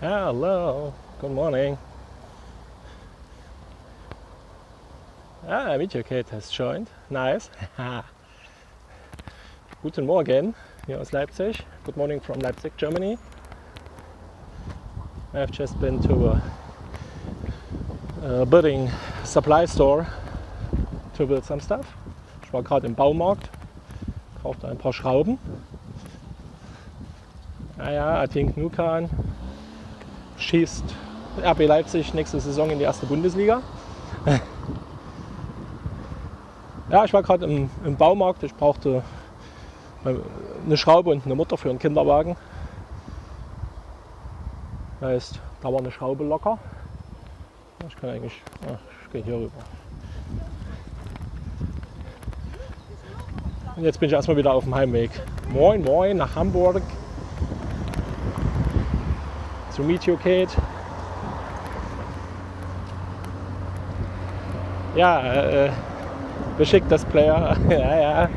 Hello, good morning. Video Kate has joined. Nice. Guten Morgen here aus Leipzig. Good morning from Leipzig, Germany. I've just been to a building supply store to build some stuff. Ich war gerade im Baumarkt, brauchte ein paar Schrauben. I think Nukan schießt RB Leipzig nächste Saison in die erste Bundesliga. Ja, ich war gerade im Baumarkt. Ich brauchte eine Schraube und eine Mutter für einen Kinderwagen. Heißt, da war eine Schraube locker. Ich kann eigentlich, ich gehe hier rüber. Und jetzt bin ich erstmal wieder auf dem Heimweg. Moin, moin nach Hamburg. To meet you, Kate. Ja, besiktas player. ja.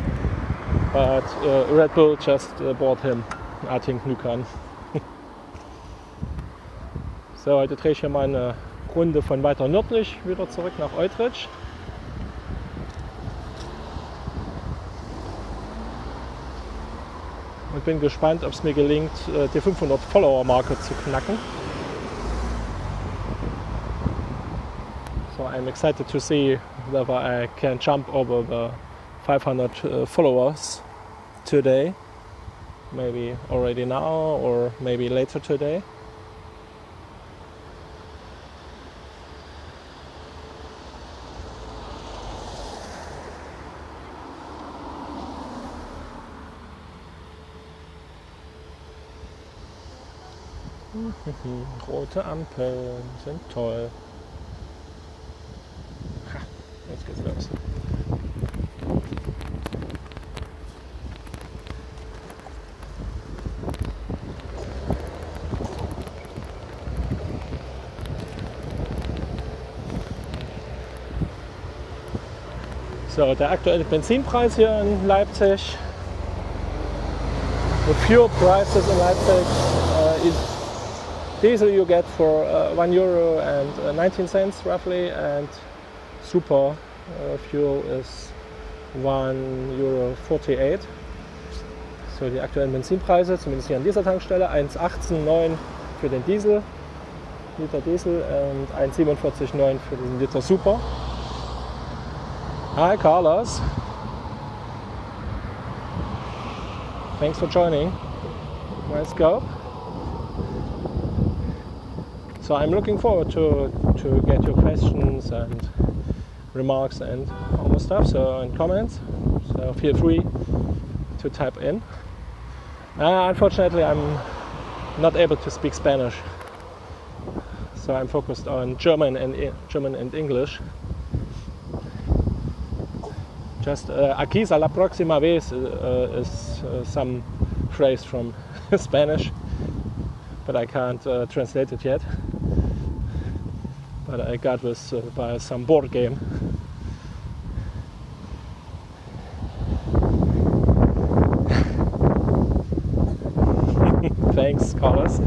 But Red Bull just bought him. I think Nukan. So, heute drehe ich hier mal eine Runde von weiter nördlich wieder zurück nach Eutrich. Und bin gespannt, ob es mir gelingt, die 500 Follower-Marke zu knacken. So I'm excited to see whether I can jump over the 500 followers today. Maybe already now or maybe later today. Rote Ampeln sind toll. Ha, jetzt geht's los. So, der aktuelle Benzinpreis hier in Leipzig. The fuel prices in Leipzig is diesel you get for €1.19 roughly, and super fuel is €1.48. So die aktuellen Benzinpreise, zumindest hier an dieser Tankstelle, 1,18,9 für den Diesel, Liter Diesel, und 1,47,9 für den Liter Super. Hi Carlos, thanks for joining. Let's go. So I'm looking forward to get your questions and remarks and all the stuff, so and comments. So feel free to type in. Unfortunately, I'm not able to speak Spanish, so I'm focused on German and English. Just aquí a la próxima vez is some phrase from Spanish, but I can't translate it yet. But I got this by some board game. Thanks, Carlos.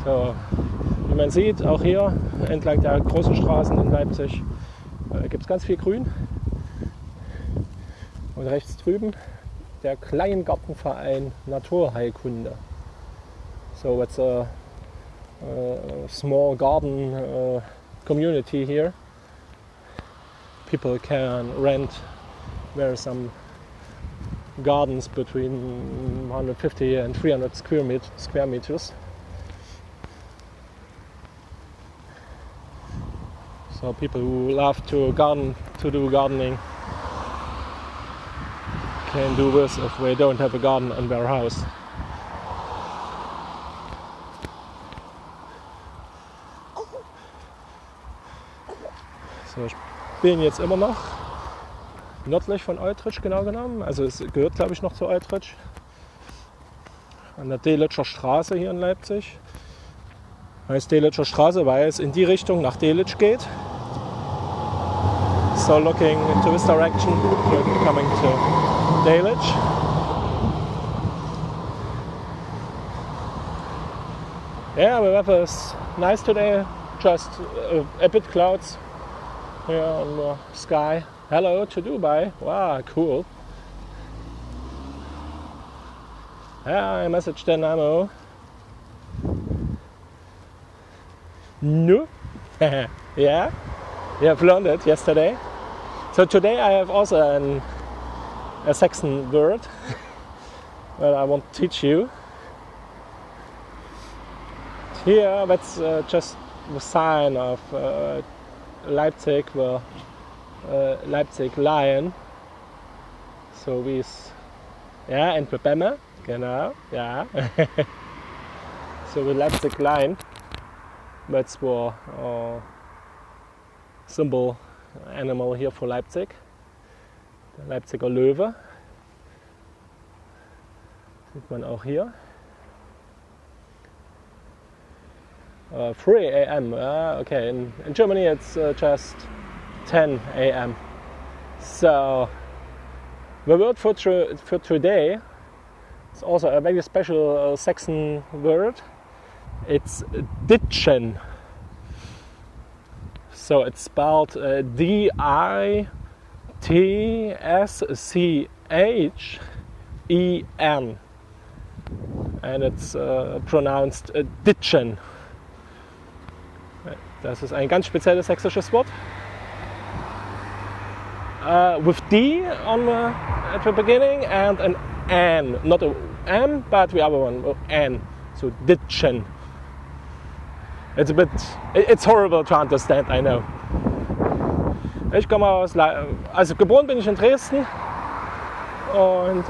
So, wie man sieht, auch hier entlang der großen Straßen in Leipzig gibt es ganz viel Grün. Und rechts drüben der Kleingartenverein Naturheilkunde. So it's a small garden community here. People can rent there are some gardens between 150 and 300 square meters. So people who love to do gardening can do this if they don't have a garden in their house. So, ich bin jetzt immer noch nördlich von Eutrich, genau genommen. Also es gehört, glaube ich, noch zu Eutrich. An der Delitzscher Straße hier in Leipzig. Heißt Delitzscher Straße, weil es in die Richtung nach Delitzsch geht. So looking into this direction, we're coming to Delitzsch. Yeah, the weather is nice today, just a bit clouds here on the sky. Hello to Dubai, wow, cool. Yeah, I messaged Dynamo. No? Yeah, you have learned it yesterday. So today I have also a Saxon word that I want to teach you. Here, that's just the sign of Leipzig, the Leipzig Lion. So yeah, and the Bämme, genau, yeah. So the Leipzig Lion, that's the symbol animal here for Leipzig. Der Leipziger Löwe. Sieht man auch hier. 3 a.m. Okay, in Germany it's just 10 a.m. So the word for today is also a very special Saxon word. It's ditchen. So it's spelled D-I-T-S-C-H-E-N, and it's pronounced ditchen. Das ist ein ganz spezielles sächsisches Wort. With D at the beginning and an N, not a M, but the other one, N. So ditchen. It's horrible to understand, I know. Ich komme also geboren bin ich in Dresden und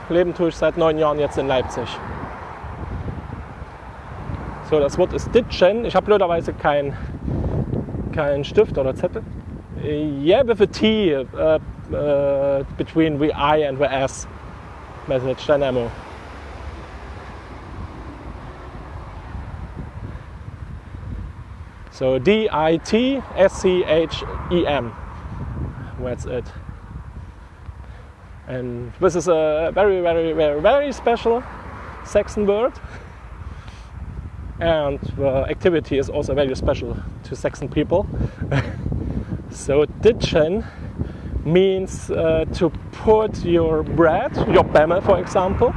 leben tue ich seit 9 Jahren jetzt in Leipzig. So, das Wort ist ditchen. Ich habe blöderweise keinen Stift oder Zettel. Yeah, with a T between the I and the S. Message Dynamo. So D-I-T-S-C-H-E-M. That's it. And this is a very, very, very, very special Saxon word. And the activity is also very special to Saxon people. So ditchen means to put your bread, your Bämme for example,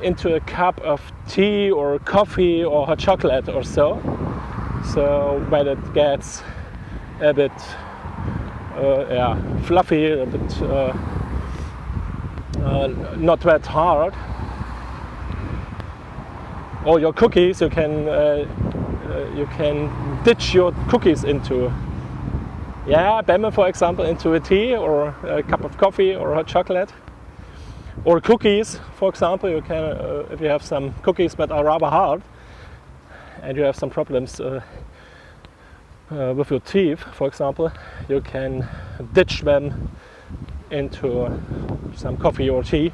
into a cup of tea or coffee or hot chocolate or so. So when it gets a bit fluffy, a bit not that hard. Or your cookies, you can ditch your cookies into, Bämme for example, into a tea or a cup of coffee or hot chocolate. Or cookies, for example, you can if you have some cookies that are rather hard and you have some problems with your teeth, for example, you can ditch them into some coffee or tea.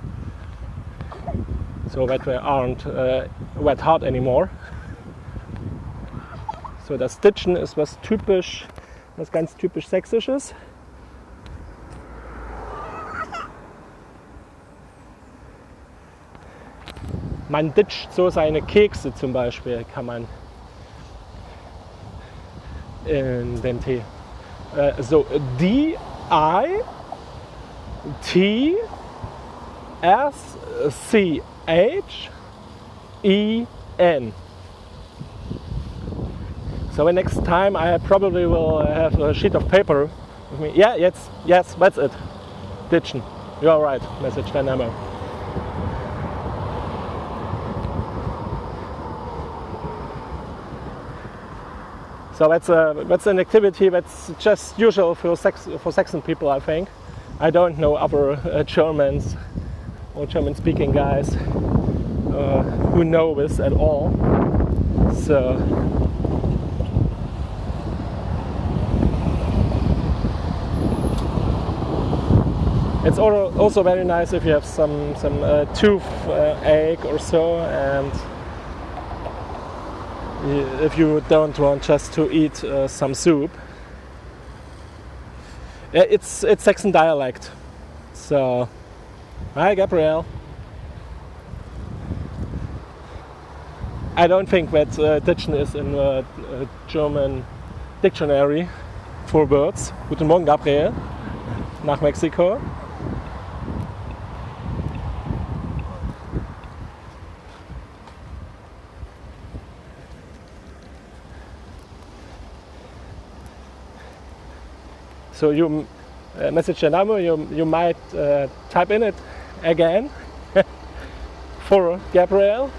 So that they aren't that hard anymore. So das Ditchen ist was ganz typisch Sächsisches. Man ditcht so seine Kekse zum Beispiel, kann man in dem Tee. So D-I-T-S-C-H-E-N. So the next time I probably will have a sheet of paper with me. Yeah, yes, that's it. Ditchen. You're right, message Dynamo. So that's an activity that's just usual for Saxon people, I think. I don't know other Germans or German-speaking guys who know this at all. So it's also very nice if you have some toothache or so, and if you don't want just to eat some soup. It's Saxon dialect. So, hi Gabrielle. I don't think that Ditchen is in the German dictionary for words. Guten Morgen, Gabriel, nach Mexiko. So you message the number, you might type in it again for Gabriel.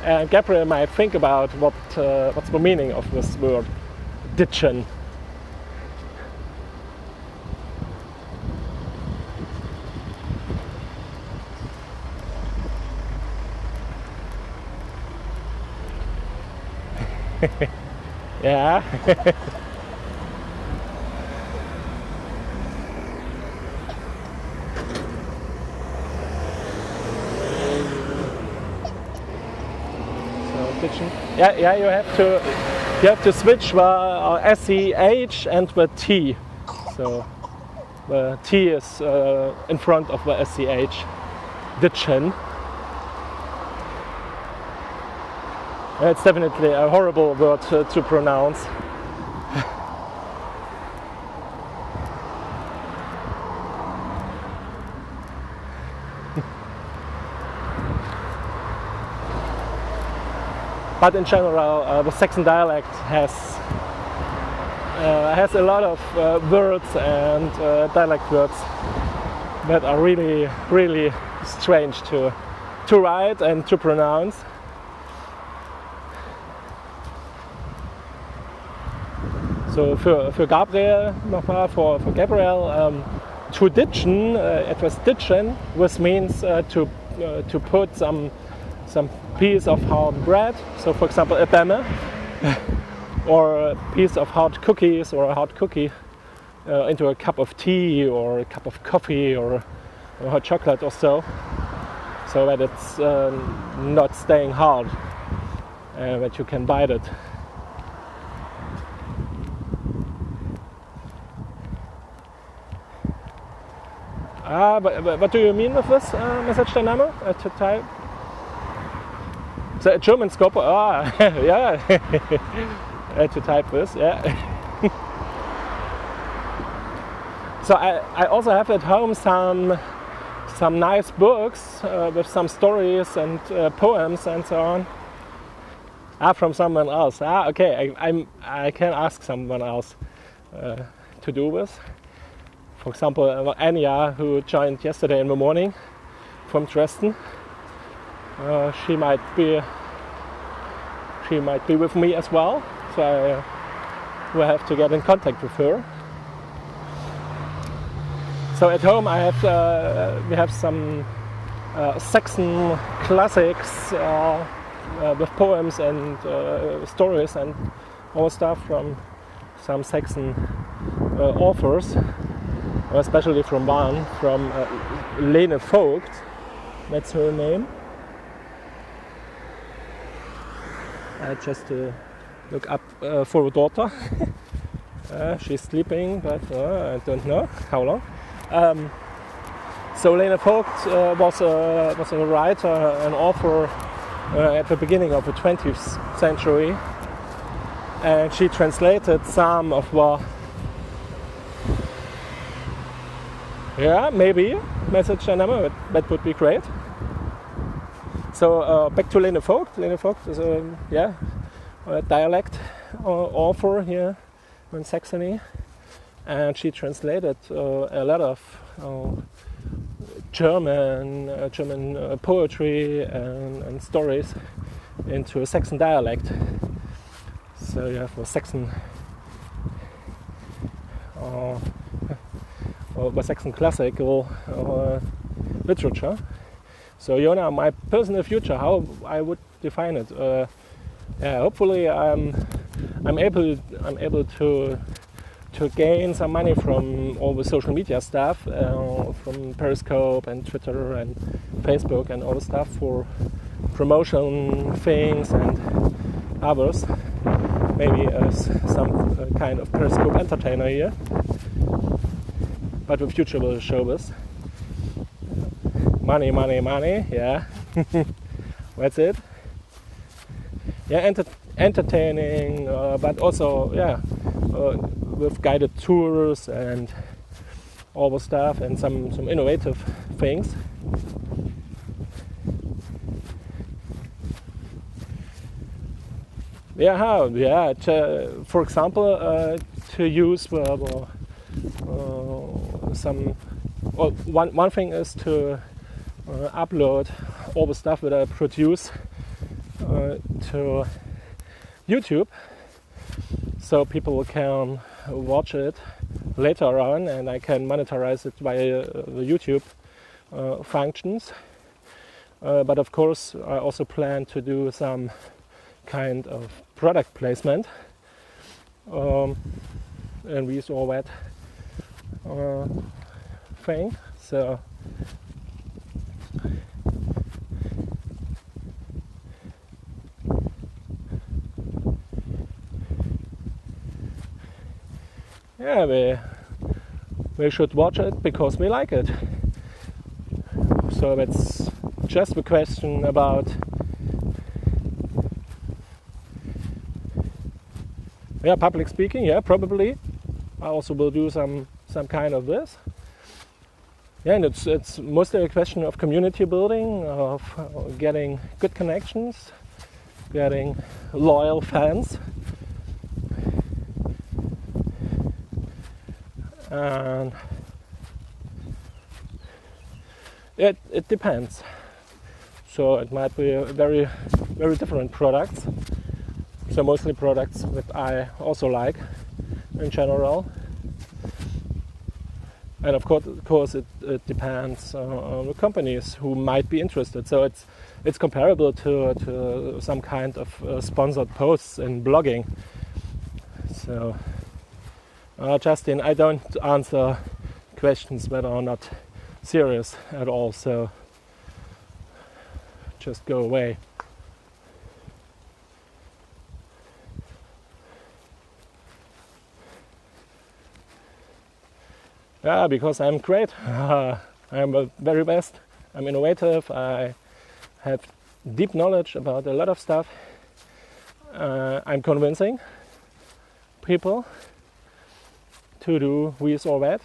And Gabriel might think about what's the meaning of this word, ditchen. Yeah. Yeah, you have to switch the SCH and the T. So the T is in front of the SCH. Ditchen. It's definitely a horrible word to pronounce. But in general, the Saxon dialect has a lot of words and dialect words that are really, really strange to write and to pronounce. So für Gabriel nochmal, for Gabriel, to ditchen, etwas ditchen, which means to put some piece of hard bread, so for example a bemme, or a piece of hard cookies or a hard cookie into a cup of tea or a cup of coffee or hot chocolate or so that it's not staying hard, that you can bite it. But what do you mean with this message dynamo to type? So a German scope, yeah, to type this, yeah. So I also have at home some nice books with some stories and poems and so on. From someone else. Okay, I can ask someone else to do this. For example, Anya, who joined yesterday in the morning from Dresden. She might be with me as well, so I will have to get in contact with her. So at home we have some Saxon classics with poems and stories and all stuff from some Saxon authors, especially from one, from Lene Vogt, that's her name. Just to look up for a daughter. She's sleeping, but I don't know how long. So Lene Vogt was a writer, an author at the beginning of the 20th century, and she translated some of the maybe message dynamo. That would be great. So back to Lene Vogt. Lene Vogt is a dialect author here in Saxony, and she translated a lot of German poetry and stories into a Saxon dialect. So you have a Saxon or Saxon classical literature. So Jona, my personal future, how I would define it. Hopefully I'm able to gain some money from all the social media stuff, from Periscope and Twitter and Facebook and all the stuff for promotion things and others. Maybe some kind of Periscope entertainer here. But the future will show this. Money, yeah. That's it. entertaining, but also with guided tours and all the stuff, and some innovative things. For example, to use one thing is to upload all the stuff that I produce to YouTube, so people can watch it later on, and I can monetize it via the YouTube functions. But of course, I also plan to do some kind of product placement, and we saw that thing. So we should watch it because we like it. So that's just the question about public speaking. Probably I also will do some kind of this. And it's mostly a question of community building, of getting good connections, getting loyal fans. And it depends. So it might be a very, very different products. So mostly products that I also like in general. And of course it depends on the companies who might be interested. So it's comparable to some kind of sponsored posts in blogging. So Justin, I don't answer questions that are not serious at all, so just go away. Because I'm great. I'm the very best. I'm innovative. I have deep knowledge about a lot of stuff. I'm convincing people to do this or that.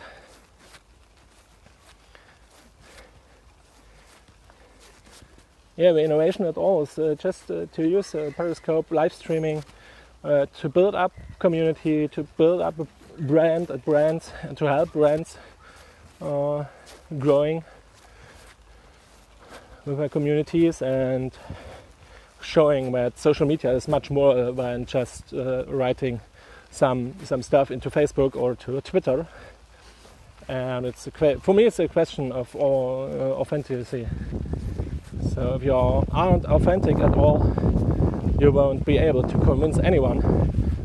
The innovation at all is just to use Periscope live streaming to build up community, to build up a brand at brands, and to help brands growing with their communities, and showing that social media is much more than just writing some stuff into Facebook or to Twitter. And for me it's a question of authenticity. So if you aren't authentic at all, you won't be able to convince anyone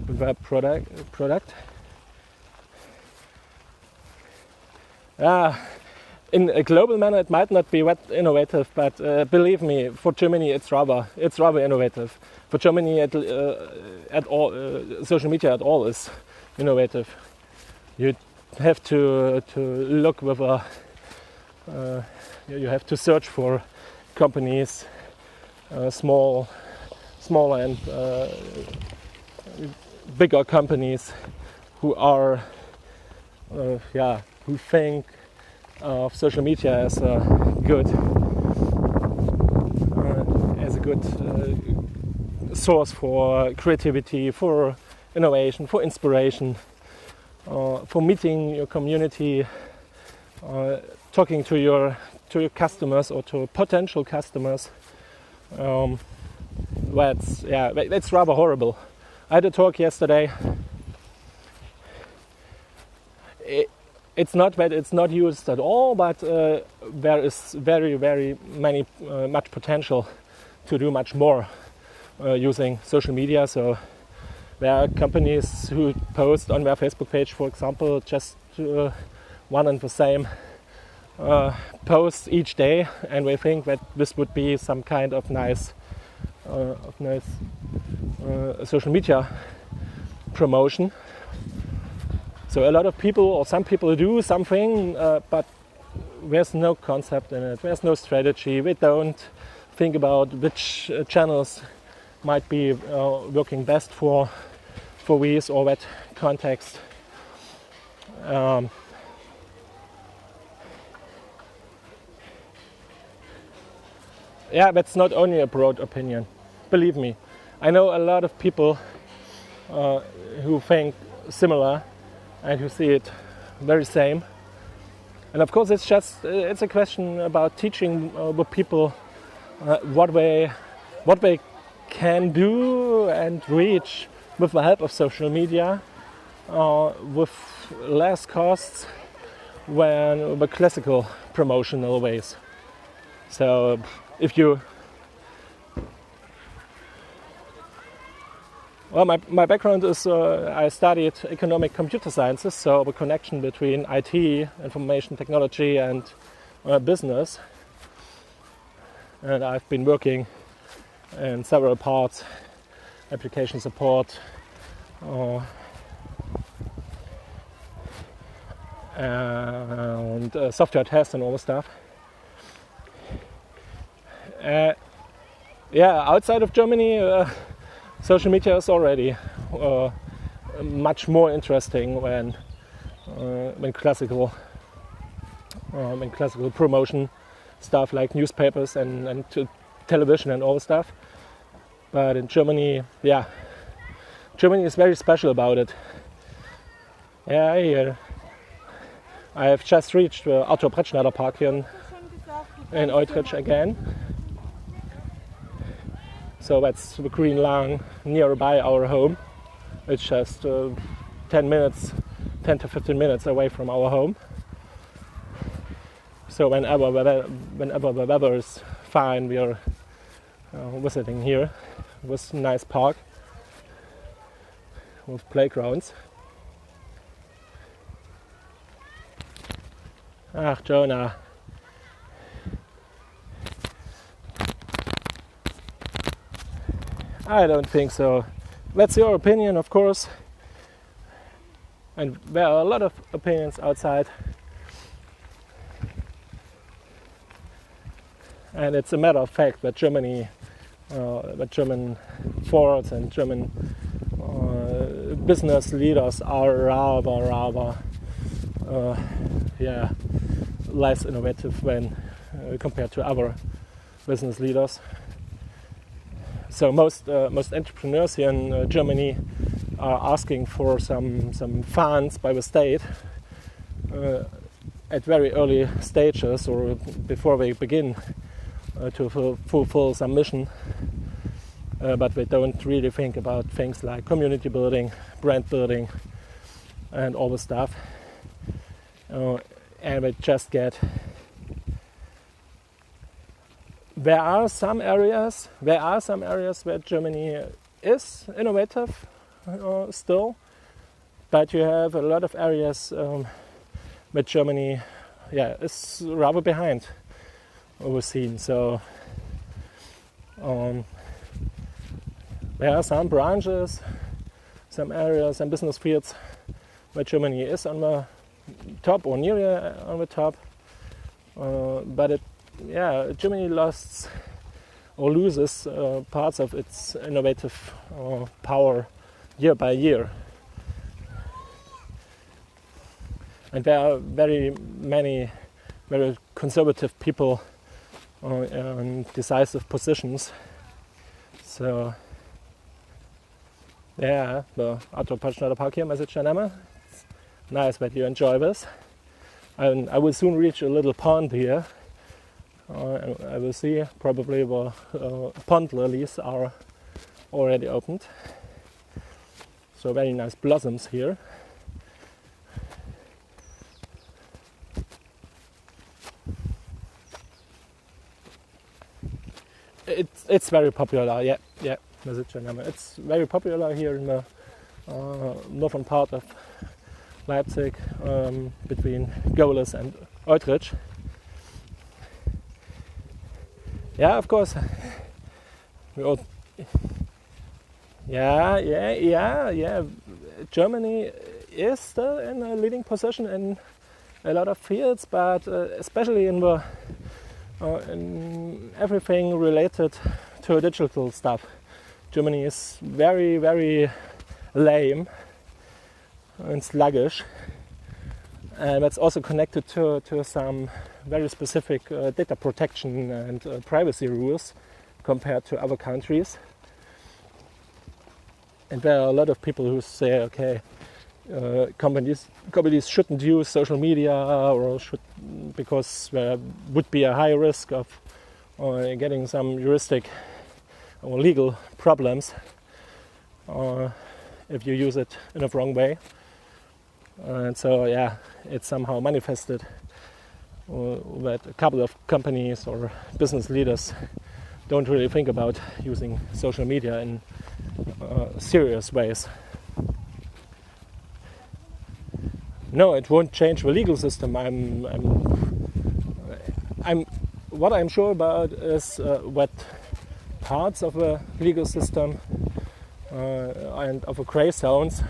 with that product. In a global manner, it might not be that innovative, but believe me, for Germany, it's rather innovative. For Germany, at all, social media at all is innovative. You have to look with you have to search for companies, small and bigger companies who are who think of social media as a good source for creativity, for innovation, for inspiration, for meeting your community, talking to your customers or to potential customers. That's rather horrible. I had a talk yesterday. It's not that it's not used at all, but there is very, very much potential to do much more using social media. So there are companies who post on their Facebook page, for example, just one and the same post each day, and we think that this would be some kind of nice social media promotion. So a lot of people, or some people, do something, but there's no concept in it. There's no strategy. We don't think about which channels might be working best for this or that context. Yeah, that's not only a broad opinion. Believe me, I know a lot of people who think similar and who see it very same. And of course, it's a question about teaching the people what they can do and reach with the help of social media with less costs than the classical promotional ways. So if you... Well, my background is I studied economic computer sciences, so the connection between IT, information technology, and business. And I've been working in several parts, application support, and software test and all the stuff. Yeah, outside of Germany, social media is already much more interesting than classical promotion stuff like newspapers and television and all the stuff. But in Germany, yeah, Germany is very special about it. Yeah, here I have just reached the Arthur Brettschneider Park here in Utrecht again. So that's the green lawn nearby our home. It's just 10 to 15 minutes away from our home. So whenever the weather is fine, we are visiting here. It was a nice park with playgrounds. Ach, Jonah. I don't think so. That's your opinion, of course. And there are a lot of opinions outside. And it's a matter of fact that Germany, that German forwards and German business leaders are rather less innovative when compared to other business leaders. So most entrepreneurs here in Germany are asking for some funds by the state at very early stages or before they begin to fulfill some mission, but they don't really think about things like community building, brand building, and all the stuff. And they just get... There are some areas where Germany is innovative still, but you have a lot of areas where Germany, is rather behind the scene. So there are some branches, some areas, and business fields where Germany is on the top or nearly on the top, but Germany loses parts of its innovative power year by year. And there are very many very conservative people in decisive positions. So, the Arthur Brettschneider Park here, message Name. It's nice that you enjoy this. And I will soon reach a little pond here. I will see, probably the pond lilies are already opened. So very nice blossoms here. It's very popular, yeah. It's very popular here in the northern part of Leipzig, between Gohlis and Utrecht. Yeah, of course. Germany is still in a leading position in a lot of fields, but especially in everything related to digital stuff. Germany is very, very lame and sluggish, and that's also connected to some very specific data protection and privacy rules compared to other countries. And there are a lot of people who say, okay, companies shouldn't use social media or because there would be a high risk of getting some juristic or legal problems if you use it in a wrong way. And so, yeah, it's somehow manifested that a couple of companies or business leaders don't really think about using social media in serious ways. No, it won't change the legal system. What I'm sure about is what parts of the legal system and of the grey zones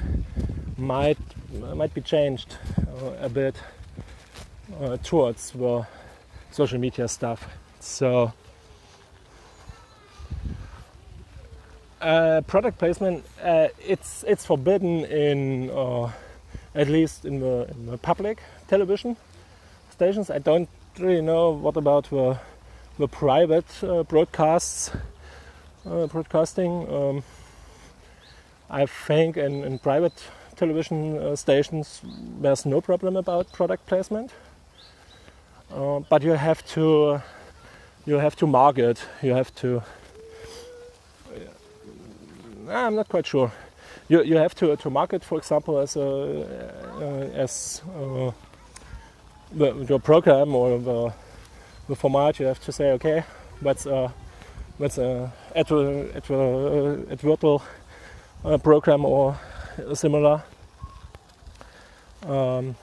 might be changed a bit towards the social media stuff. So product placement, it's forbidden in at least in the public television stations. I don't really know what about the private broadcasting. I think in private television stations there's no problem about product placement, but you have to market. You have to. I'm not quite sure. You have to market, for example, as the program or the format. You have to say, okay, that's a advertorial program or similar. But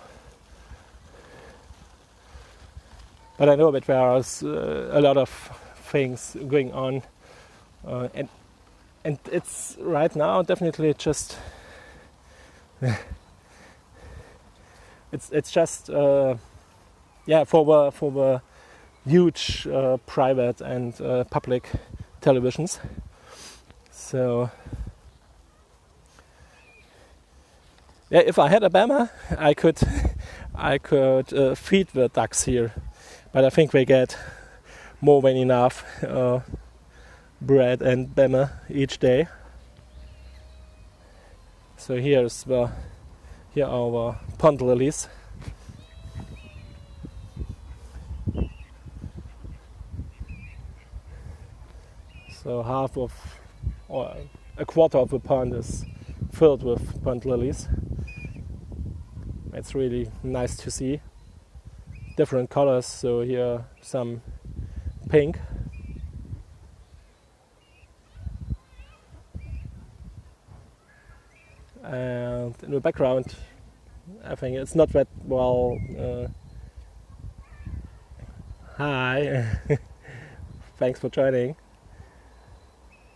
I know that there are a lot of things going on, and it's right now definitely just it's just for the huge private and public televisions. So yeah, if I had a bammer, I could feed the ducks here, but I think they get more than enough bread and bammer each day. So here are our pond lilies. So half of, or a quarter of the pond is filled with pond lilies. It's really nice to see. Different colors, so here some pink. And in the background, I think it's not that well. Hi, thanks for joining.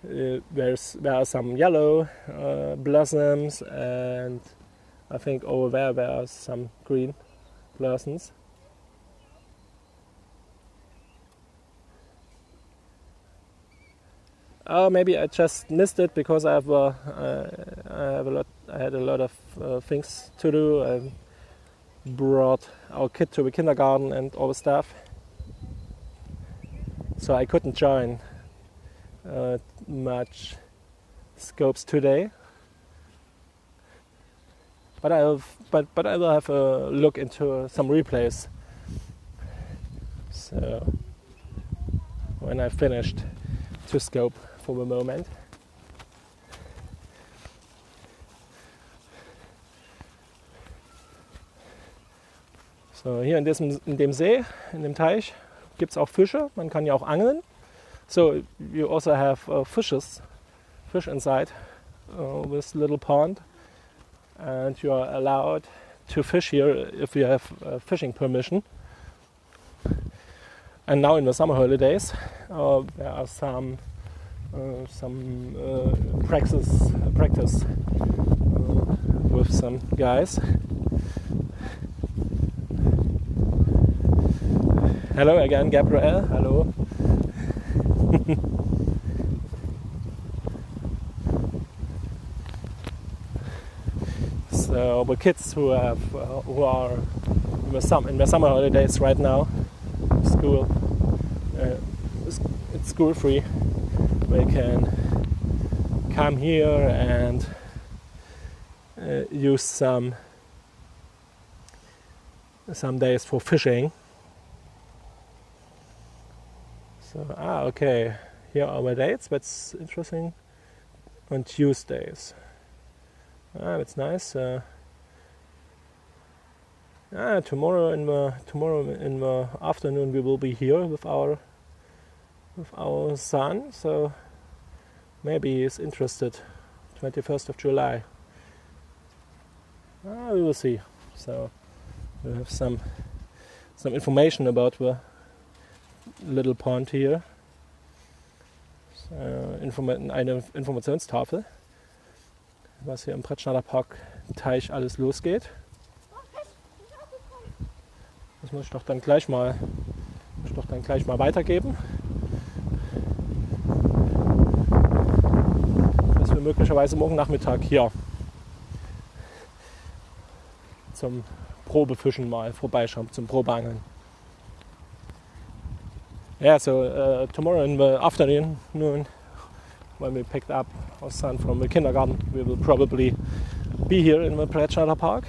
There are some yellow blossoms, and I think over there are some green blossoms. Oh, maybe I just missed it because I had a lot of things to do. I brought our kid to the kindergarten and all the stuff, so I couldn't join much scopes today. But I will have a look into some replays. So when I finished to scope for the moment. So hier in dem See, in dem Teich, gibt es auch Fische. Man kann ja auch angeln. So you also have fish inside this little pond, and you are allowed to fish here if you have fishing permission. And now in the summer holidays, there are some practice with some guys. Hello again, Gabriel. Hello. So the kids who are in their summer holidays right now, school, it's school free. They can come here and use some days for fishing. So okay, here are the dates. That's interesting. On Tuesdays. That's nice. Tomorrow in the afternoon we will be here with our son. So maybe he's interested. 21st of July. We will see. So we have some information about the little pond here. Eine Informationstafel, was hier im Pretschnader Park Teich alles losgeht. Das muss ich doch dann gleich mal weitergeben. Dass wir möglicherweise morgen Nachmittag hier zum Probefischen mal vorbeischauen, zum Probeangeln. Yeah, so tomorrow in the afternoon, when we picked up our son from the kindergarten, we will probably be here in the Periscope Park.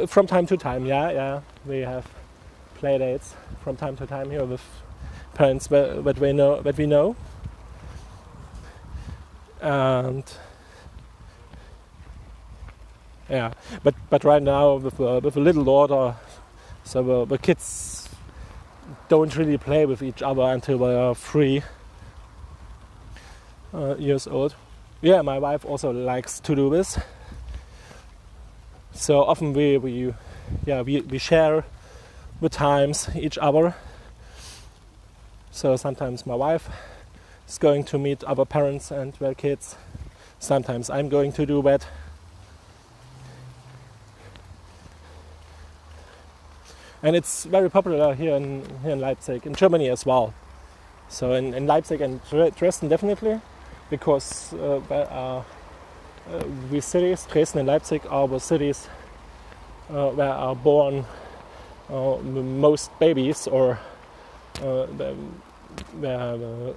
From time to time, yeah. We have play dates from time to time here with parents that we know. And yeah, but right now with a little daughter, so the kids don't really play with each other until they are 3 years old. Yeah, my wife also likes to do this. So often we share the times each other. So sometimes my wife is going to meet other parents and their kids. Sometimes I'm going to do that. And it's very popular here in Leipzig, in Germany as well. So in Leipzig and Dresden definitely, because there are these cities, Dresden and Leipzig, are the cities where are born most babies, or the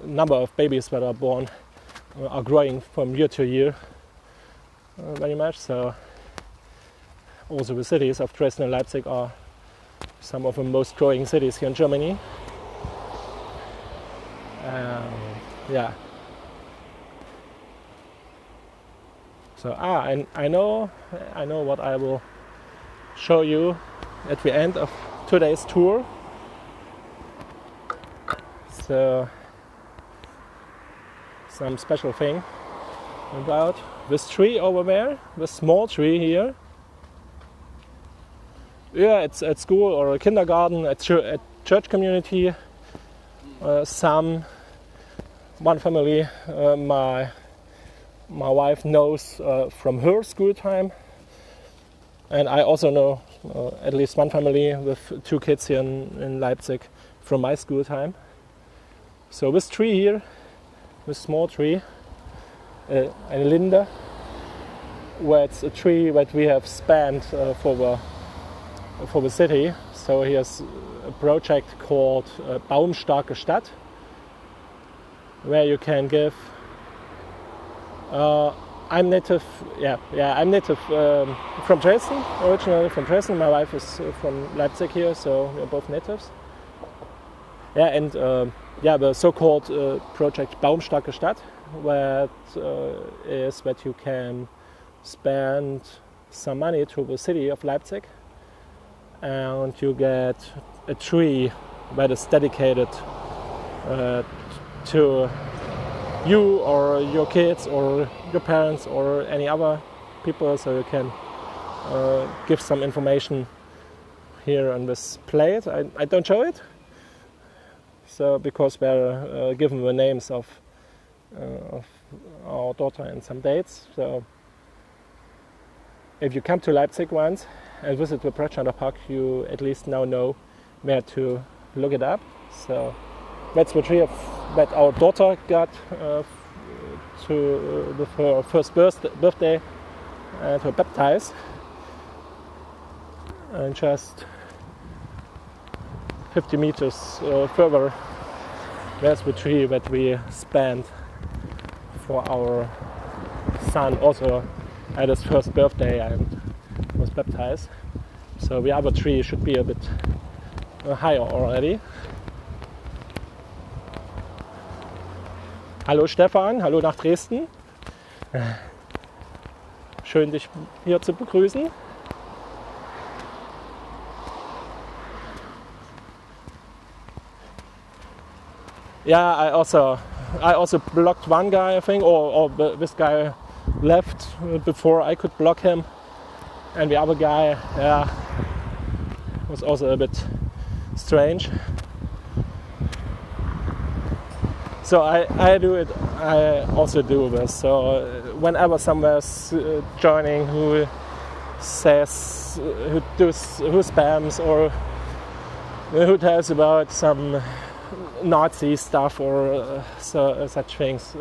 number of babies that are born are growing from year to year very much. So also the cities of Dresden and Leipzig are some of the most growing cities here in Germany. So I know what I will show you at the end of today's tour. So some special thing about this tree over there, the small tree here. Yeah, it's at school or a kindergarten, at church community. One family, my wife knows from her school time, and I also know at least one family with 2 kids here in Leipzig from my school time. So this tree here, this small tree, eine Linde, where it's a tree that we have spanned for the city. So here's a project called Baumstarke Stadt, where you can give. I'm native from Dresden, originally from Dresden. My wife is from Leipzig here, so we're both natives. Yeah, and the so-called project Baumstarke Stadt, where is that you can spend some money to the city of Leipzig, and you get a tree that is dedicated to you or your kids or your parents or any other people, so you can give some information here on this plate. I don't show it, so because we're given the names of our daughter and some dates. So if you come to Leipzig once and visit the Periscope Park, you at least now know where to look it up. So that's the tree of that our daughter got with her first birthday and her baptized. And just 50 meters further, there's the tree that we spanned for our son, also at his first birthday and was baptized. So the other tree should be a bit higher already. Hallo Stefan, hallo nach Dresden. Schön dich hier zu begrüßen. Yeah, I also blocked one guy, I think, or this guy left before I could block him, and the other guy, yeah, was also a bit strange. So I also do this. So whenever someone's joining who says, who spams or who tells about some Nazi stuff or such things,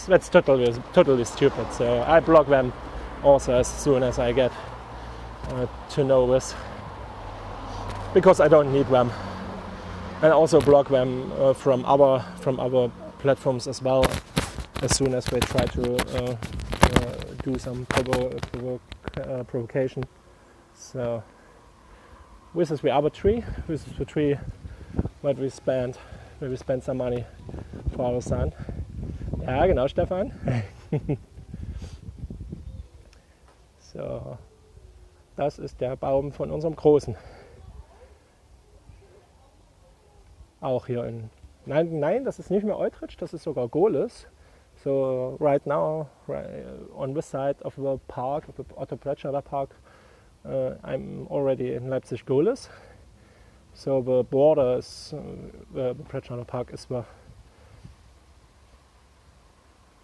that's totally stupid. So I block them also as soon as I get to know this, because I don't need them. And also block them from other platforms as well, as soon as they try to do some provocation. So this is the other tree. This is the tree where we spent some money for our son. Ja, genau, Stefan. So, das ist der Baum von unserem Großen. Auch hier in... Nein, das ist nicht mehr Eutrich, das ist sogar Gohlis. So right now, on this side of the park, of the Otto Pletscherer Park, I'm already in Leipzig Gohlis. So the border is, the Pletscherer Park is the...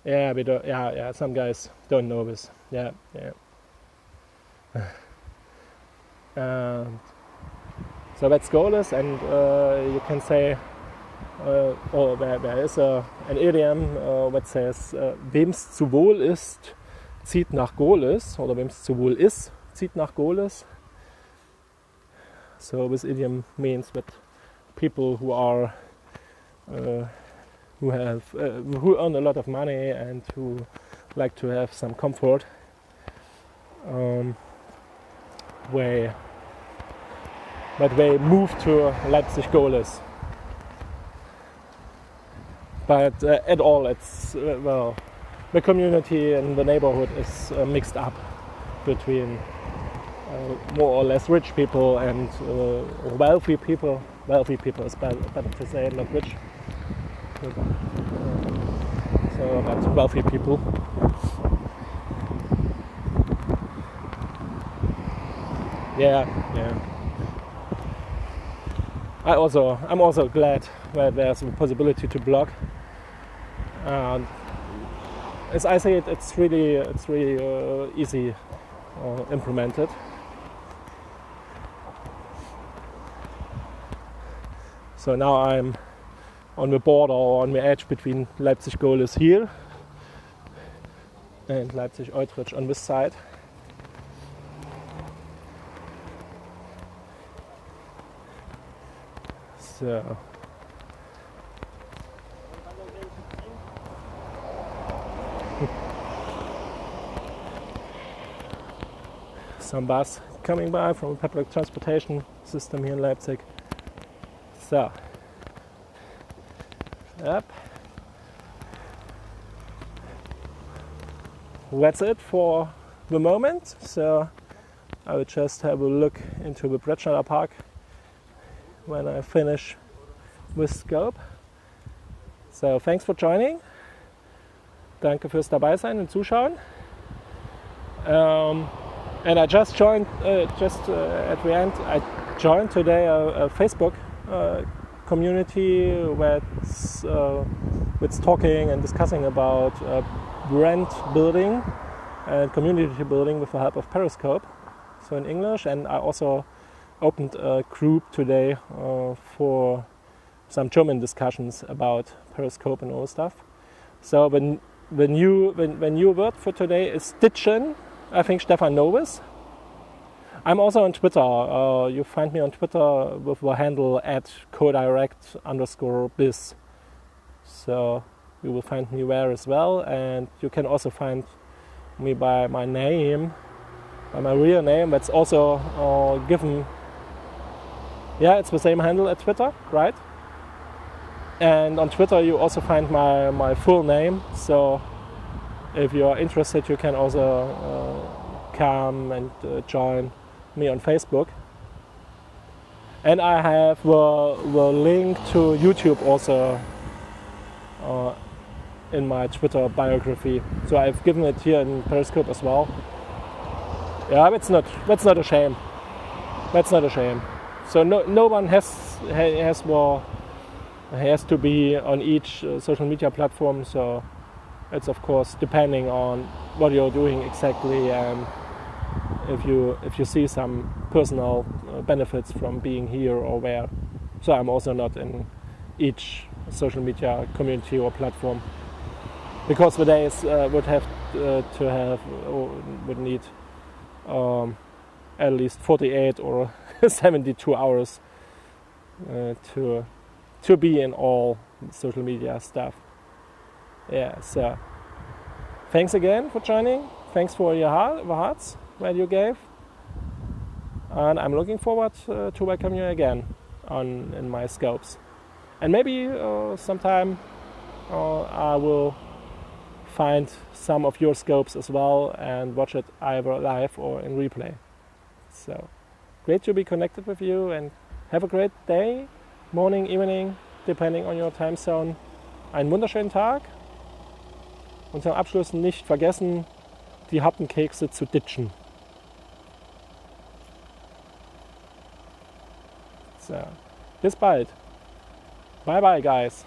Yeah, some guys don't know this. Yeah. So that's Gohlis, and you can say, there is an idiom that says, wem's zu wohl ist, zieht nach Gohlis, oder wem's zu wohl ist, zieht nach Gohlis. So this idiom means that people who are who earn a lot of money and who like to have some comfort, they move to Leipzig Gohlis. But at all, it's the community and the neighborhood is mixed up between more or less rich people and wealthy people. Wealthy people is better to say, not rich. So that's wealthy people. Yeah. I'm also glad that there's a possibility to blog. As I say, it's really easy implemented. So now I'm on the border or on the edge between Leipzig Gohlis here and Leipzig Eutrich on this side. So some bus coming by from a public transportation system here in Leipzig. So, yep. That's it for the moment. So I will just have a look into the Pletscherer Park when I finish with Scope. So thanks for joining. Danke fürs dabei sein und Zuschauen. And I just joined, at the end, I joined today a Facebook community that's talking and discussing about brand building and community building with the help of Periscope, so in English. And I also opened a group today for some German discussions about Periscope and all stuff. So the new word for today is ditchen. I think Stefan knows. I'm also on Twitter. You find me on Twitter with the handle @codirect_biz. So you will find me there as well, and you can also find me by my name, by my real name. That's also given. Yeah, it's the same handle at Twitter, right? And on Twitter you also find my full name. So if you're interested, you can also come and join me on Facebook. And I have the link to YouTube also in my Twitter biography. So I've given it here in Periscope as well. Yeah, that's not a shame. That's not a shame. So no one has to be on each social media platform. So it's of course depending on what you're doing exactly, and if you see some personal benefits from being here or there. So I'm also not in each social media community or platform, because the days would need at least 48 or 72 hours to be in all social media stuff. Yeah, so thanks again for joining. Thanks for the hearts that you gave, and I'm looking forward to welcome you again in my scopes. And maybe sometime I will find some of your scopes as well and watch it either live or in replay. So great to be connected with you, and have a great day, morning, evening, depending on your time zone. Einen wunderschönen Tag. Und zum Abschluss nicht vergessen, die harten Kekse zu ditchen. So, bis bald. Bye bye, guys.